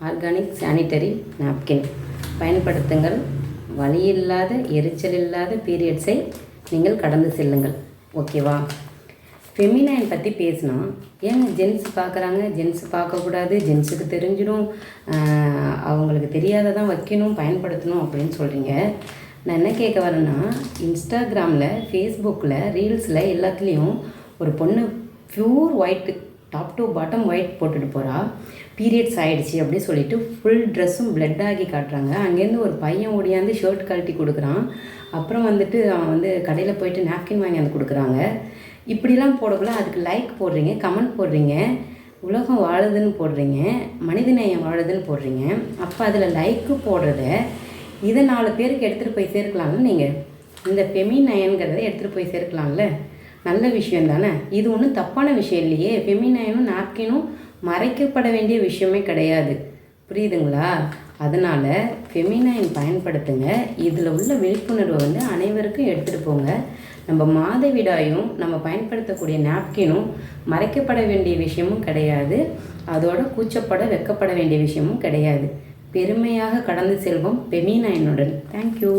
Organic sanitary napkin பயன்படுத்துங்கள். வலியில்லாத எரிச்சல் இல்லாத பீரியட்ஸை நீங்கள் கடந்து செல்லுங்கள். ஓகேவா? ஃபெமினைன் பற்றி பேசினா ஏங்க ஜென்ஸ் பார்க்குறாங்க, ஜென்ஸ் பார்க்கக்கூடாது, ஜென்ஸுக்கு தெரிஞ்சிடும், அவங்களுக்கு தெரியாததான் வைக்கணும், பயன்படுத்தணும் அப்படின்னு சொல்கிறீங்க. நான் என்ன கேட்க வரேன்னா, இன்ஸ்டாகிராமில், ஃபேஸ்புக்கில், ரீல்ஸில் எல்லாத்துலேயும் ஒரு பொண்ணு pure white, top to bottom white போட்டுட்டு போகிறா. பீரியட்ஸ் ஆகிடுச்சி அப்படி சொல்லிவிட்டு ஃபுல் ட்ரெஸ்ஸும் பிளட் ஆகி காட்டுறாங்க. அங்கேருந்து ஒரு பையன் ஓடியாந்து ஷர்ட் கழட்டி கொடுக்குறான். அப்புறம் வந்துட்டு அவன் வந்து கடையில் போயிட்டு நாப்கின் வாங்கி வந்து கொடுக்குறாங்க. இப்படிலாம் போடக்குள்ள அதுக்கு லைக் போடுறீங்க, கமெண்ட் போடுறீங்க, உலகம் வாழுதுன்னு போடுறீங்க, மனிதநேயம் வாழுதுன்னு போடுறீங்க. அப்போ அதில் லைக்கு போடுறத இதை 4 பேருக்கு எடுத்துகிட்டு போய் சேர்க்கலாம்ல. நீங்கள் இந்த ஃபெமினைன்கிறத எடுத்துகிட்டு போய் சேர்க்கலாம்ல. நல்ல விஷயம் தானே இது? ஒன்றும் தப்பான விஷயம் இல்லையே. ஃபெமினைனும் நாப்கினும் மறைக்கப்பட வேண்டிய விஷயமே கிடையாது. புரியுதுங்களா? அதனால் ஃபெமினைன் பயன்படுத்துங்க. இதில் உள்ள விழிப்புணர்வை வந்து அனைவருக்கும் எடுத்துகிட்டு போங்க. நம்ம மாதவிடாயும் நம்ம பயன்படுத்தக்கூடிய நாப்கினும் மறைக்கப்பட வேண்டிய விஷயமும் கிடையாது. அதோட கூச்சப்பட வெக்கப்பட வேண்டிய விஷயமும் கிடையாது. பெருமையாக கடந்து செல்வோம் ஃபெமினைனுடன். தேங்க்யூ.